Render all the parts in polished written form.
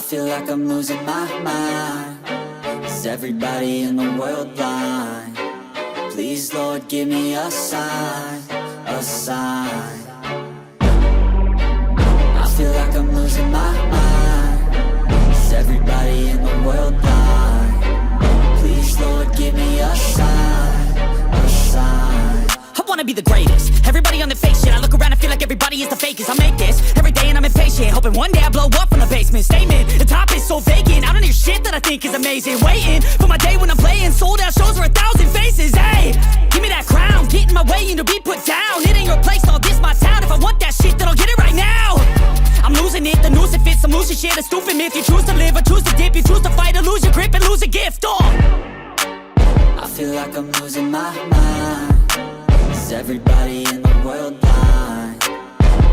feel like I'm losing my mind. Is everybody in the world blind? Please, Lord, give me a sign, a sign. I feel like I'm losing my mind. Is everybody in the world blind? Please, Lord, give me a sign, a sign. I wanna be the greatest. Everybody on the fake shit. I look around and feel like everybody is the fakest. I make this every day and I'm impatient, hoping one day I blow up from the basement. Statement, the top is so vacant. I don't hear shit that I think is amazing. Waiting for my day when I'm playing sold out shows for 1,000 faces. Hey, give me that crown, get in my way and to be put down. It ain't your place, all this my town. If I want that shit, then I'll get it right now. I'm losing it, the noose it fits. I'm losing shit, a stupid myth. You choose to live or choose to dip. You choose to fight or lose your grip and lose a gift. I feel like I'm losing my mind. Is everybody in the world blind?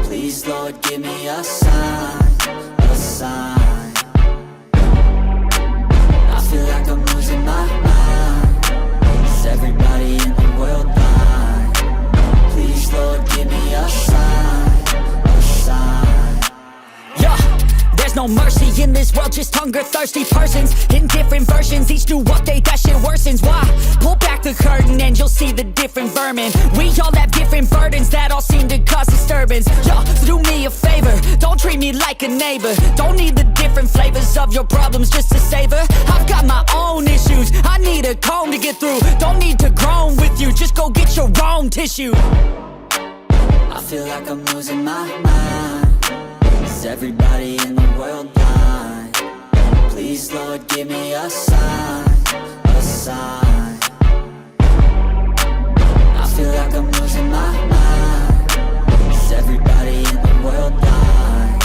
Please, Lord, give me a sign, a sign. I feel like I'm losing my mind. Is everybody in the world blind? Please, Lord, give me a sign, a sign. Yeah, there's no mercy in this world, just hunger-thirsty persons in different versions. Each new update, that shit worsens. Why? Pull back the curtain and you'll see the different vermin. We all have different burdens that all seem to cause disturbance. Yo, so do me a favor, don't treat me like a neighbor. Don't need the different flavors of your problems just to savor. I've got my own issues, I need a comb to get through. Don't need to groan with you, just go get your own tissue. I feel like I'm losing my mind. Is everybody in the world blind? Please, Lord, give me a sign, a sign. I feel like I'm losing my mind. Is everybody in the world blind?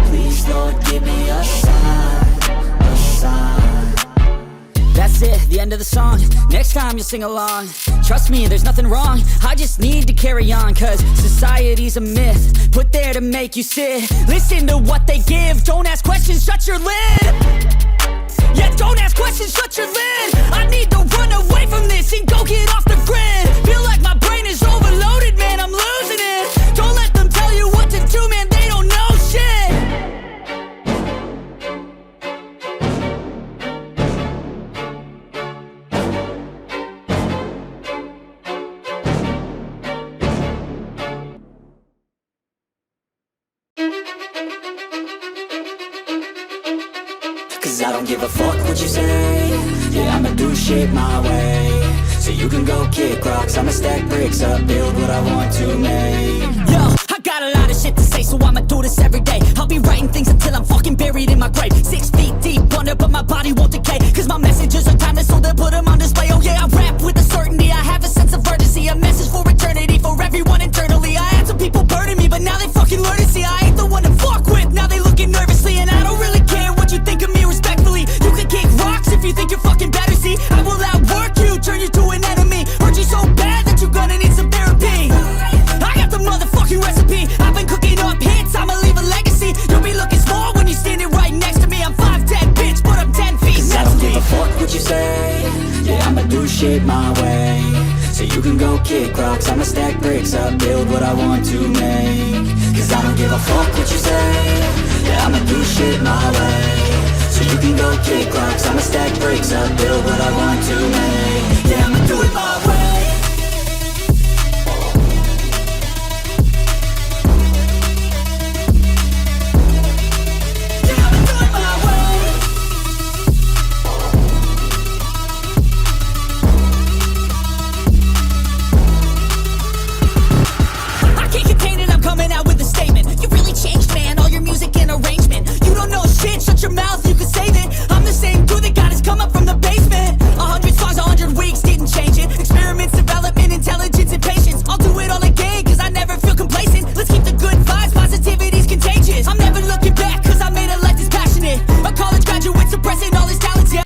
Please, Lord, give me a sign, a sign. That's it, the end of the song. Next time you'll sing along. Trust me, there's nothing wrong. I just need to carry on, cause society's a myth put there to make you sit. Listen to what they give. Don't ask questions, shut your lid. Yeah, don't ask questions, shut your lid. I need to run away from this and go get off the grid. Feel like my brain is overloaded, man, I'm losing it. Don't let them tell you what to do, man, they don't know shit. Cause I don't give a fuck what you say. Yeah, I'ma do shit my way. So you can go kick rocks, I'ma stack bricks up, build what I want to make. Yo, I got a lot of shit to say, so I'ma do this every day. I'll be writing things until I'm fucking buried in my grave. 6 feet deep under, but my body won't decay. Cause my messages are timeless, so they'll put them on display. Oh yeah, I rap with a certainty, I have a sense of urgency. A message for eternity, for everyone internally. I had some people burning me, but now they fucking learn to see I ain't the one to fuck with. Now they looking nervously, and I don't really care what you think of me respectfully. You can kick rocks if you think you're fucking better, see. I will outwork you, turn you to an enemy. Hurt you so bad that you're gonna need some therapy. I got the motherfucking recipe. I've been cooking up hits, I'ma leave a legacy. You'll be looking small when you're standing right next to me. I'm 5'10", bitch, but I'm 10 feet next to me. I don't give a fuck what you say. Yeah, I'ma do shit my way. So you can go kick rocks, I'ma stack bricks up, build what I want to make. Cause I don't give a fuck what you say. Yeah, I'ma do shit my way. So you can go kick rocks, I'ma stack bricks up, build what I want to make. Yeah, I'ma do it my way. Yeah, I'ma do it my way. I can't contain it, I'm coming out with a statement. You really changed, man, all your music and arrangement. You don't know shit, shut your mouth